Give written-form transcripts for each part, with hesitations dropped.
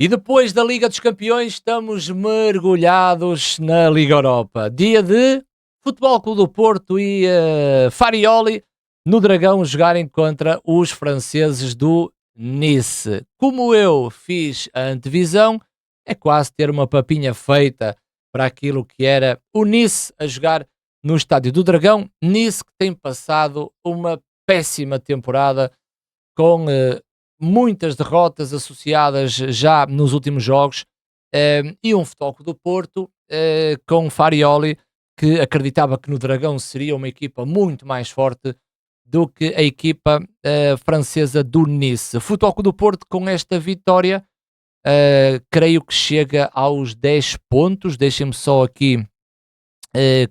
E depois da Liga dos Campeões estamos mergulhados na Liga Europa. Dia de Futebol Clube do Porto e Farioli no Dragão jogarem contra os franceses do Nice. Como eu fiz a antevisão, é quase ter uma papinha feita para aquilo que era o Nice a jogar no Estádio do Dragão. Nice que tem passado uma péssima temporada com muitas derrotas associadas já nos últimos jogos e um Futebol Clube do Porto com Farioli, que acreditava que no Dragão seria uma equipa muito mais forte do que a equipa francesa do Nice. Futebol Clube do Porto com esta vitória creio que chega aos 10 pontos. Deixem-me só aqui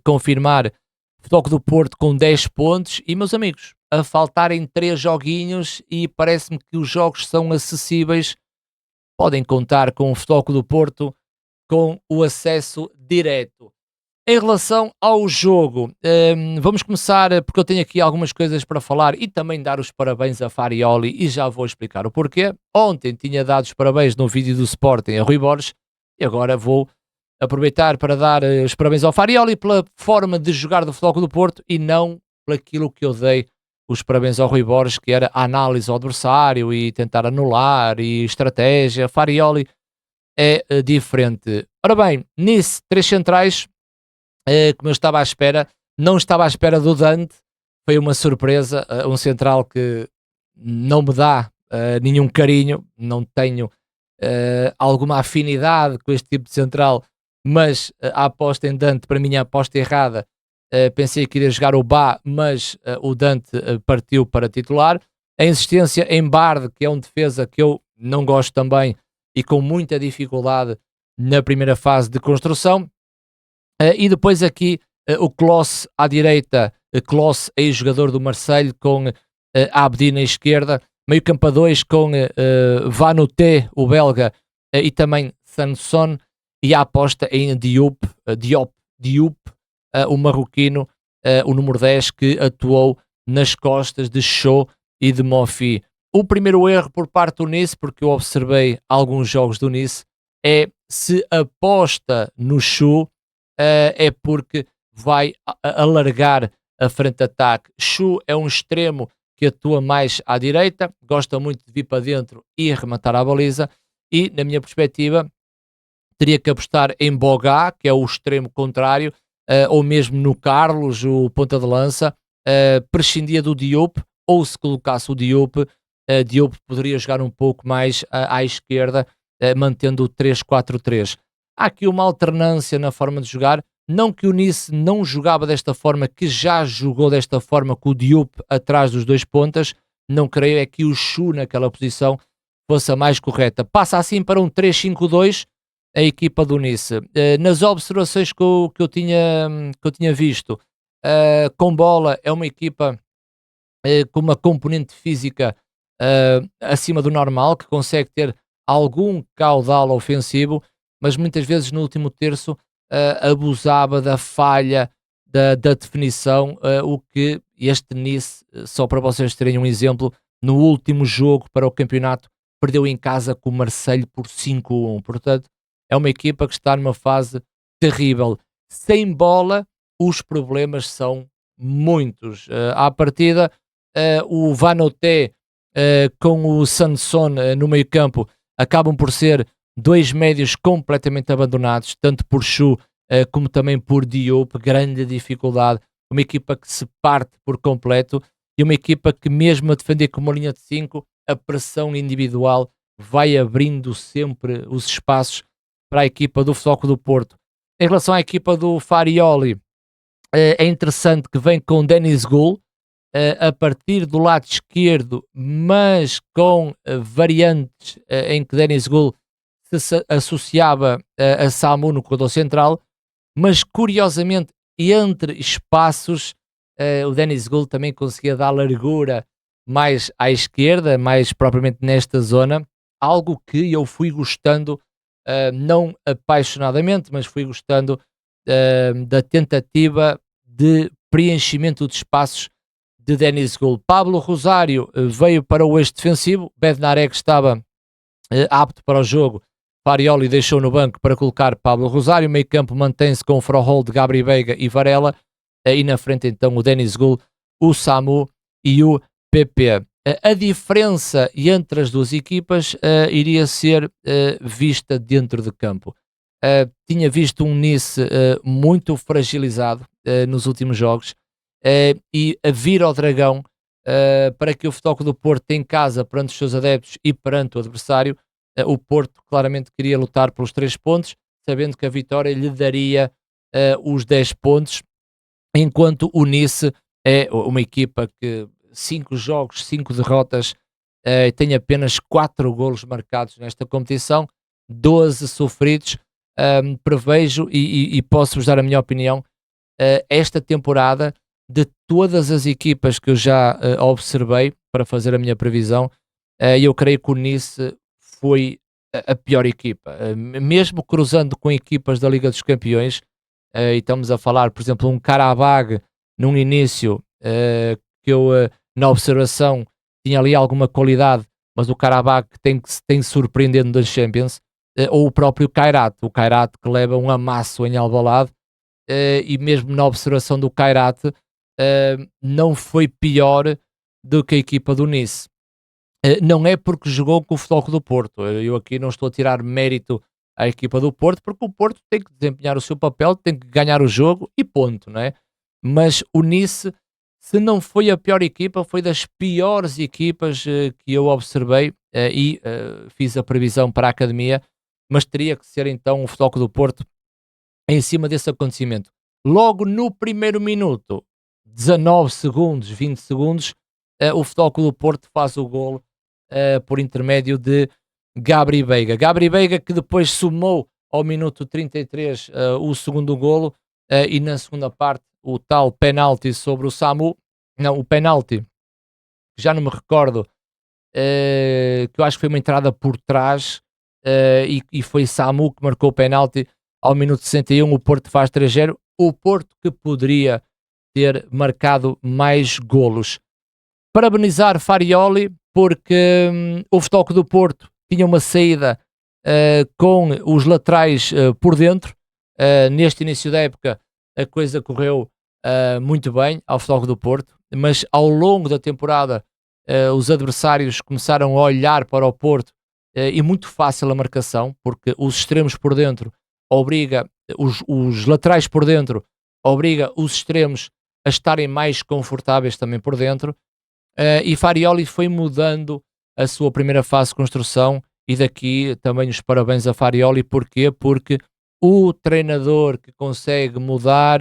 confirmar. Futebol Clube do Porto com 10 pontos e, meus amigos, a faltarem 3 joguinhos e parece-me que os jogos são acessíveis. Podem contar com o Futebol Clube do Porto com o acesso direto. Em relação ao jogo, vamos começar porque eu tenho aqui algumas coisas para falar e também dar os parabéns a Farioli e já vou explicar o porquê. Ontem tinha dado os parabéns no vídeo do Sporting a Rui Borges e agora vou aproveitar para dar os parabéns ao Farioli pela forma de jogar do Futebol Clube do Porto e não por aquilo que eu dei os parabéns ao Rui Borges, que era a análise ao adversário e tentar anular e estratégia. Farioli é diferente. Ora bem, Nice, 3 centrais, como eu estava à espera, não estava à espera do Dante, foi uma surpresa, um central que não me dá nenhum carinho, não tenho alguma afinidade com este tipo de central, mas a aposta em Dante, para mim a aposta errada. Pensei que iria jogar o Bá, mas o Dante partiu para titular. A insistência em Bard, que é um defesa que eu não gosto também e com muita dificuldade na primeira fase de construção. E depois aqui o Klose à direita, Klose, ex-jogador do Marseille, com Abdi na esquerda. Meio campo a 2 com Vanuté, o belga, e também Sanson. E a aposta em Diop, o marroquino, o número 10, que atuou nas costas de Chou e de Mofi. O primeiro erro por parte do Nice, porque eu observei alguns jogos do Nice, é se aposta no Chou, é porque vai alargar a frente de ataque. Chou é um extremo que atua mais à direita, gosta muito de vir para dentro e arrematar a baliza, e na minha perspectiva teria que apostar em Bogá, que é o extremo contrário, ou mesmo no Carlos, o ponta de lança. Prescindia do Diop, ou se colocasse o Diop, Diop poderia jogar um pouco mais à esquerda, mantendo o 3-4-3. Há aqui uma alternância na forma de jogar, não que o Nice não jogava desta forma, que já jogou desta forma com o Diop atrás dos 2 pontas, não creio é que o Chou naquela posição fosse a mais correta. Passa assim para um 3-5-2, a equipa do Nice. Nas observações que eu tinha visto, com bola é uma equipa com uma componente física acima do normal, que consegue ter algum caudal ofensivo, mas muitas vezes no último terço abusava da falha da definição, o que este Nice, só para vocês terem um exemplo, no último jogo para o campeonato, perdeu em casa com o Marseille por 5-1. Portanto, é uma equipa que está numa fase terrível. Sem bola, os problemas são muitos. À partida, o Vanuté com o Sanson no meio campo acabam por ser 2 médios completamente abandonados, tanto por Chou como também por Diop. Grande dificuldade. Uma equipa que se parte por completo e uma equipa que, mesmo a defender com uma linha de 5, a pressão individual vai abrindo sempre os espaços para a equipa do Futebol Clube do Porto. Em relação à equipa do Farioli, é interessante que vem com Denis Goul a partir do lado esquerdo, mas com variantes em que Denis Goul se associava a Samu no corredor central, mas curiosamente entre espaços o Denis Goul também conseguia dar largura mais à esquerda, mais propriamente nesta zona, algo que eu fui gostando, não apaixonadamente, mas fui gostando da tentativa de preenchimento de espaços de Denis Goul. Pablo Rosário veio para o eixo defensivo, Bednarek estava apto para o jogo Farioli deixou no banco para colocar Pablo Rosário. Meio campo mantém-se com o Frohold, Gabri Veiga e Varela. E na frente então o Denis Gul, o Samu e o PP. A diferença entre as duas equipas iria ser vista dentro de campo. Tinha visto um Nice muito fragilizado nos últimos jogos e a vir ao Dragão para que o Futebol Clube do Porto em casa, perante os seus adeptos e perante o adversário, o Porto claramente queria lutar pelos 3 pontos, sabendo que a vitória lhe daria os 10 pontos, enquanto o Nice é uma equipa que 5 jogos, 5 derrotas, tem apenas 4 golos marcados nesta competição, 12 sofridos. Prevejo e posso-vos dar a minha opinião, esta temporada, de todas as equipas que eu já observei para fazer a minha previsão, eu creio que o Nice foi a pior equipa, mesmo cruzando com equipas da Liga dos Campeões, e estamos a falar, por exemplo, um Qarabag num início que eu na observação tinha ali alguma qualidade, mas o Qarabag tem surpreendendo das Champions, ou o próprio Kairat que leva um amasso em Alvalade, e mesmo na observação do Kairat não foi pior do que a equipa do Nice. Não é porque jogou com o Futebol Clube do Porto, eu aqui não estou a tirar mérito à equipa do Porto, porque o Porto tem que desempenhar o seu papel, tem que ganhar o jogo e ponto, não é? Mas o Nice, se não foi a pior equipa, foi das piores equipas que eu observei e fiz a previsão para a Academia, mas teria que ser então o Futebol Clube do Porto em cima desse acontecimento. Logo no primeiro minuto, 19 segundos, 20 segundos, o Futebol Clube do Porto faz o golo por intermédio de Gabri Veiga. Gabri Veiga que depois somou ao minuto 33 o segundo golo e na segunda parte o tal penalti sobre o Samu. Não, o penalti, já não me recordo, que eu acho que foi uma entrada por trás e foi Samu que marcou o penalti ao minuto 61. O Porto faz 3-0. O Porto que poderia ter marcado mais golos. Parabenizar Farioli porque o Futebol Clube do Porto tinha uma saída com os laterais por dentro. Neste início da época a coisa correu muito bem ao Futebol Clube do Porto, mas ao longo da temporada os adversários começaram a olhar para o Porto e muito fácil a marcação, porque os extremos por dentro obriga, os laterais por dentro obriga os extremos a estarem mais confortáveis também por dentro, e Farioli foi mudando a sua primeira fase de construção, e daqui também os parabéns a Farioli. Porquê? Porque o treinador que consegue mudar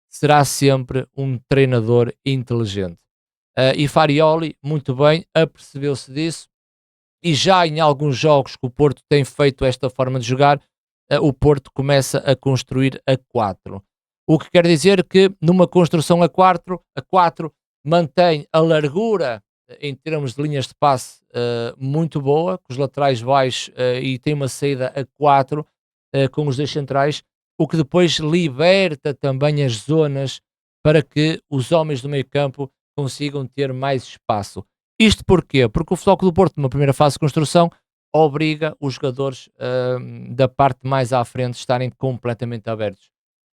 será sempre um treinador inteligente. E Farioli, muito bem, apercebeu-se disso, e já em alguns jogos que o Porto tem feito esta forma de jogar, o Porto começa a construir a 4. O que quer dizer que numa construção a 4 mantém a largura em termos de linhas de passe muito boa, com os laterais baixos, e tem uma saída a 4 com os dois centrais, o que depois liberta também as zonas para que os homens do meio campo consigam ter mais espaço. Isto porquê? Porque o Futebol Clube do Porto, numa primeira fase de construção, obriga os jogadores da parte mais à frente a estarem completamente abertos.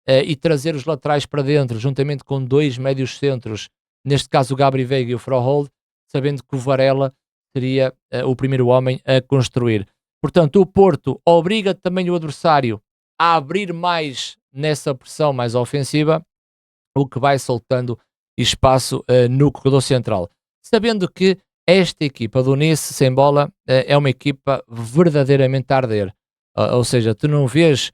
E trazer os laterais para dentro, juntamente com dois médios centros, neste caso o Gabri Veiga e o Frohold, sabendo que o Varela seria o primeiro homem a construir. Portanto, o Porto obriga também o adversário a abrir mais nessa pressão mais ofensiva, o que vai soltando espaço no corredor central. Sabendo que esta equipa do Nice, sem bola, é uma equipa verdadeiramente a arder. Ou seja, tu não vês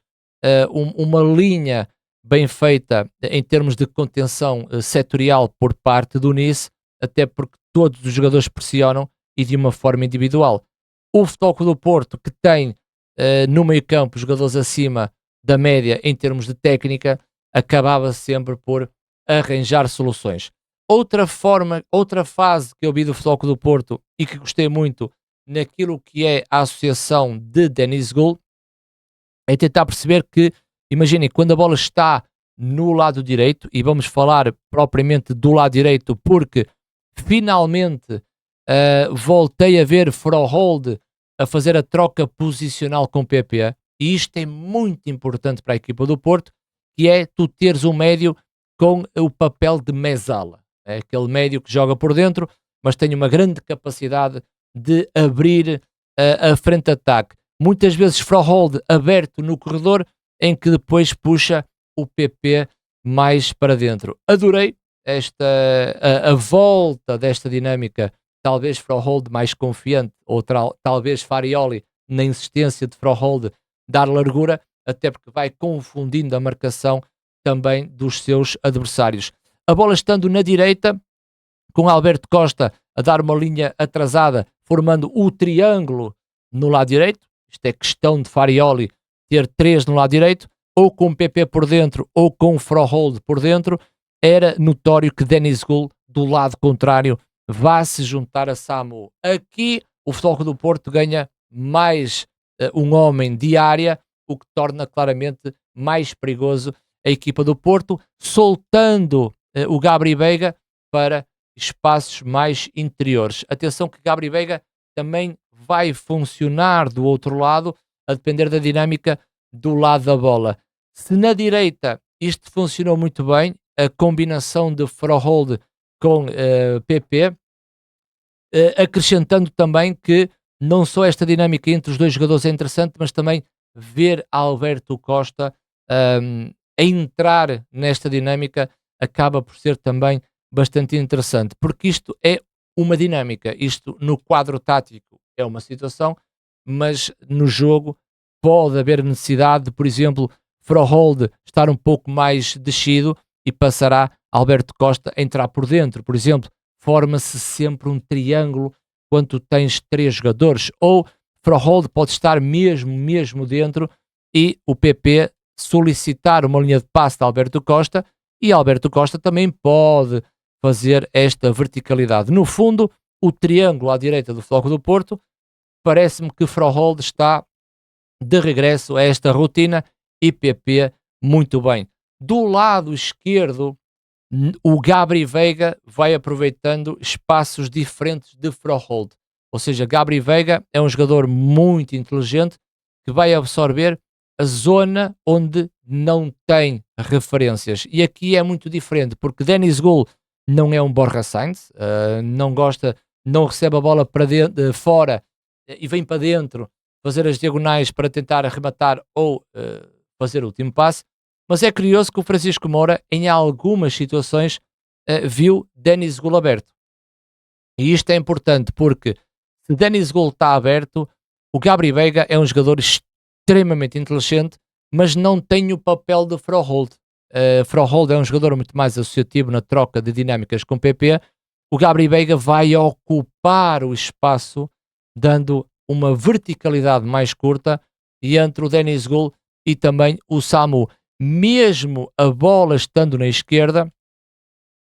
uma linha bem feita em termos de contenção setorial por parte do Nice, até porque todos os jogadores pressionam e de uma forma individual. O Futebol Clube do Porto, que tem no meio campo jogadores acima da média em termos de técnica, acabava sempre por arranjar soluções. Outra fase que eu vi do Futebol Clube do Porto e que gostei muito naquilo que é a associação de Denis Gul, é tentar perceber que, imaginem, quando a bola está no lado direito, e vamos falar propriamente do lado direito porque finalmente voltei a ver Frohold a fazer a troca posicional com o PP, e isto é muito importante para a equipa do Porto, que é tu teres um médio com o papel de mesala. É aquele médio que joga por dentro, mas tem uma grande capacidade de abrir a frente de ataque. Muitas vezes Frohold aberto no corredor, em que depois puxa o PP mais para dentro. Adorei a volta desta dinâmica, talvez Frohold mais confiante, ou talvez Farioli na insistência de Frohold dar largura, até porque vai confundindo a marcação também dos seus adversários. A bola estando na direita, com Alberto Costa a dar uma linha atrasada, formando o triângulo no lado direito. Isto é questão de Farioli ter 3 no lado direito, ou com o PP por dentro, ou com o Frohold por dentro. Era notório que Denis Gul, do lado contrário, vai se juntar a Samu. Aqui o Futebol Clube do Porto ganha mais um homem de área, o que torna claramente mais perigoso a equipa do Porto, soltando o Gabri Veiga para espaços mais interiores. Atenção que Gabri Veiga também vai funcionar do outro lado, a depender da dinâmica do lado da bola. Se na direita isto funcionou muito bem, a combinação de Frohold com PP, acrescentando também que não só esta dinâmica entre os dois jogadores é interessante, mas também ver Alberto Costa a entrar nesta dinâmica acaba por ser também bastante interessante, porque isto é uma dinâmica, isto no quadro tático é uma situação, mas no jogo pode haver necessidade de, por exemplo, Frohold estar um pouco mais descido e passará Alberto Costa a entrar por dentro. Por exemplo, forma-se sempre um triângulo quando tu tens 3 jogadores, ou Frohold pode estar mesmo dentro e o PP solicitar uma linha de passe de Alberto Costa, e Alberto Costa também pode fazer esta verticalidade. No fundo, o triângulo à direita do Futebol Clube do Porto, parece-me que Frohold está de regresso a esta rotina e PP muito bem. Do lado esquerdo, o Gabri Veiga vai aproveitando espaços diferentes de Frohold. Ou seja, Gabri Veiga é um jogador muito inteligente que vai absorver a zona onde não tem referências. E aqui é muito diferente, porque Denis Gul não é um Borja Sainz, não recebe a bola para dentro, fora e vem para dentro fazer as diagonais para tentar arrematar ou fazer o último passe. Mas é curioso que o Francisco Moura, em algumas situações, viu Denis Gul aberto. E isto é importante porque se Denis Gul está aberto, o Gabri Veiga é um jogador extremamente inteligente, mas não tem o papel de Frohold. Frohold é um jogador muito mais associativo na troca de dinâmicas com PP. O Gabri Veiga vai ocupar o espaço, dando uma verticalidade mais curta e entre o Denis Gul e também o Samu. Mesmo a bola estando na esquerda,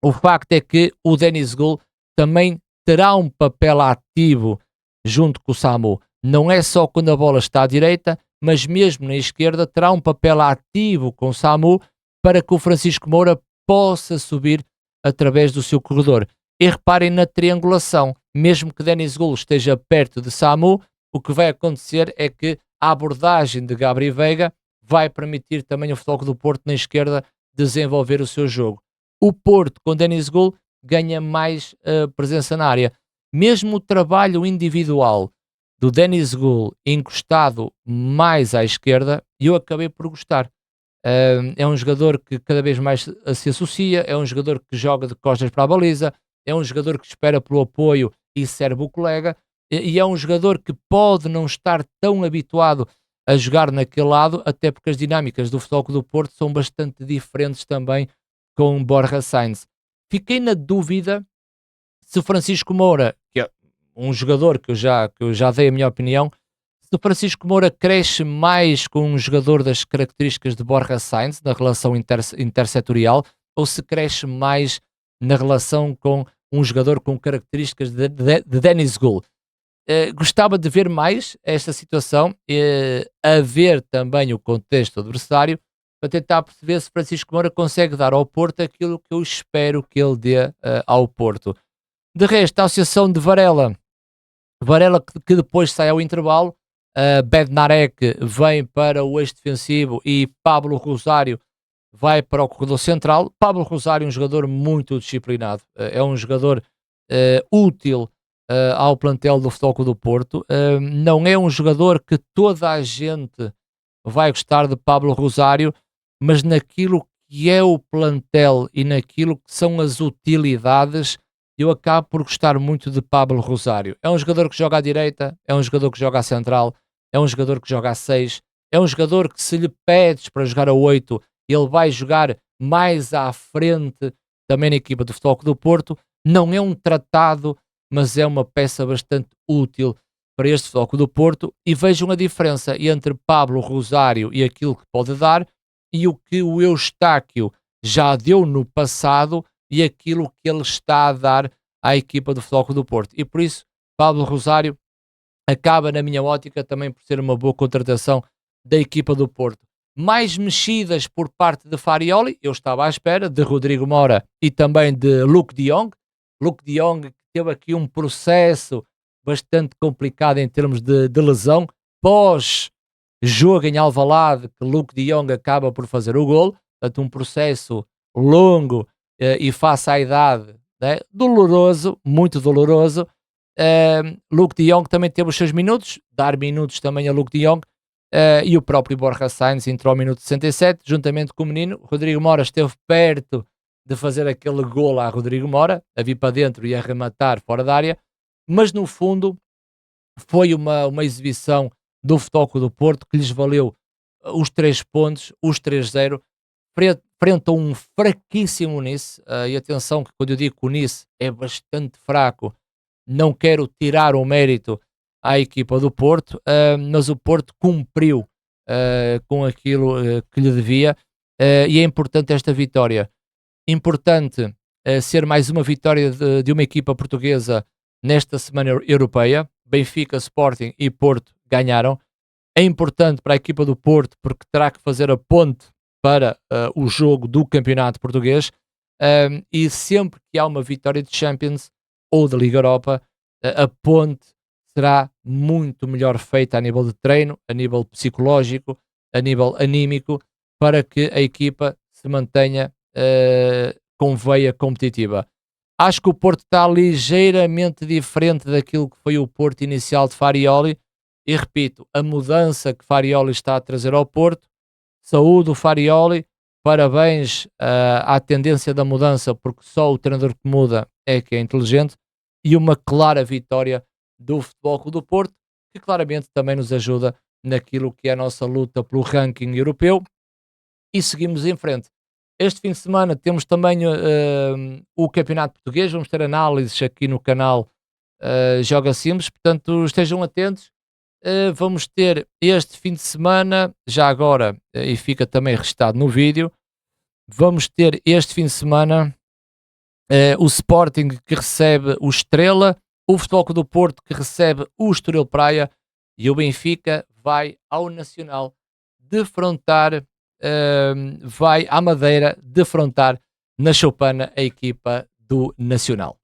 o facto é que o Denis Gul também terá um papel ativo junto com o Samu. Não é só quando a bola está à direita, mas mesmo na esquerda terá um papel ativo com o Samu para que o Francisco Moura possa subir através do seu corredor. E reparem na triangulação, mesmo que Denis Gul esteja perto de Samu, o que vai acontecer é que a abordagem de Gabri Veiga vai permitir também ao Futebol Clube do Porto na esquerda desenvolver o seu jogo. O Porto, com Denis Gul, ganha mais presença na área. Mesmo o trabalho individual do Denis Gul encostado mais à esquerda, eu acabei por gostar. É um jogador que cada vez mais se associa, é um jogador que joga de costas para a baliza, é um jogador que espera pelo apoio e serve o colega, e é um jogador que pode não estar tão habituado a jogar naquele lado, até porque as dinâmicas do Futebol Clube do Porto são bastante diferentes também com Borja Sainz. Fiquei na dúvida se o Francisco Moura, que é um jogador que eu já dei a minha opinião, se o Francisco Moura cresce mais com um jogador das características de Borja Sainz, na relação intersetorial, ou se cresce mais na relação com um jogador com características de Denis Gul. Gostava de ver mais esta situação, a ver também o contexto adversário, para tentar perceber se Francisco Moura consegue dar ao Porto aquilo que eu espero que ele dê ao Porto. De resto, a associação de Varela Varela que depois sai ao intervalo, Bednarek vem para o eixo defensivo e Pablo Rosário vai para o corredor central. Pablo Rosário é um jogador muito disciplinado, é um jogador útil ao plantel do Futebol Clube do Porto. Não é um jogador que toda a gente vai gostar de Pablo Rosário, mas naquilo que é o plantel e naquilo que são as utilidades, eu acabo por gostar muito de Pablo Rosário. É um jogador que joga à direita, é um jogador que joga à central, é um jogador que joga a 6, é um jogador que se lhe pedes para jogar a 8, ele vai jogar mais à frente também na equipa do Futebol Clube do Porto. Não é um tratado, mas é uma peça bastante útil para este Futebol Clube do Porto, e vejam a diferença entre Pablo Rosário e aquilo que pode dar e o que o Eustáquio já deu no passado e aquilo que ele está a dar à equipa do Futebol Clube do Porto. E por isso, Pablo Rosário acaba, na minha ótica, também por ser uma boa contratação da equipa do Porto. Mais mexidas por parte de Farioli, eu estava à espera, de Rodrigo Mora e também de Luuk de Jong. Luuk de Jong teve aqui um processo bastante complicado em termos de lesão, pós-jogo em Alvalade, que Luuk de Jong acaba por fazer o gol, portanto um processo longo e face à idade, né? Doloroso, muito doloroso. Luuk de Jong também teve os seus minutos, dar minutos também a Luuk de Jong, e o próprio Borja Sainz entrou ao minuto 67, juntamente com o menino. Rodrigo Mora esteve perto de fazer aquele gol a Rodrigo Mora, a vir para dentro e a rematar fora da área, mas no fundo foi uma exibição do Futebol Clube do Porto que lhes valeu os 3 pontos, os 3-0, frente a um fraquíssimo Nice. E atenção que quando eu digo que o Nice é bastante fraco, não quero tirar o mérito à equipa do Porto, mas o Porto cumpriu com aquilo que lhe devia, e é importante esta vitória. Importante ser mais uma vitória de uma equipa portuguesa nesta semana europeia. Benfica, Sporting e Porto ganharam. É importante para a equipa do Porto porque terá que fazer a ponte para o jogo do Campeonato Português, e sempre que há uma vitória de Champions ou da Liga Europa, a ponte será muito melhor feita a nível de treino, a nível psicológico, a nível anímico, para que a equipa se mantenha com veia competitiva. Acho que o Porto está ligeiramente diferente daquilo que foi o Porto inicial de Farioli, e repito, a mudança que Farioli está a trazer ao Porto, saúde o Farioli, parabéns à tendência da mudança, porque só o treinador que muda é que é inteligente, e uma clara vitória do Futebol Clube do Porto, que claramente também nos ajuda naquilo que é a nossa luta pelo ranking europeu, e seguimos em frente. Este fim de semana temos também o Campeonato Português, vamos ter análises aqui no canal Joga Simples, portanto estejam atentos. Vamos ter este fim de semana, já agora, e fica também registado no vídeo, vamos ter este fim de semana o Sporting que recebe o Estrela, o Futebol Clube do Porto que recebe o Estoril Praia, e o Benfica vai ao Nacional defrontar, vai à Madeira defrontar na Choupana a equipa do Nacional.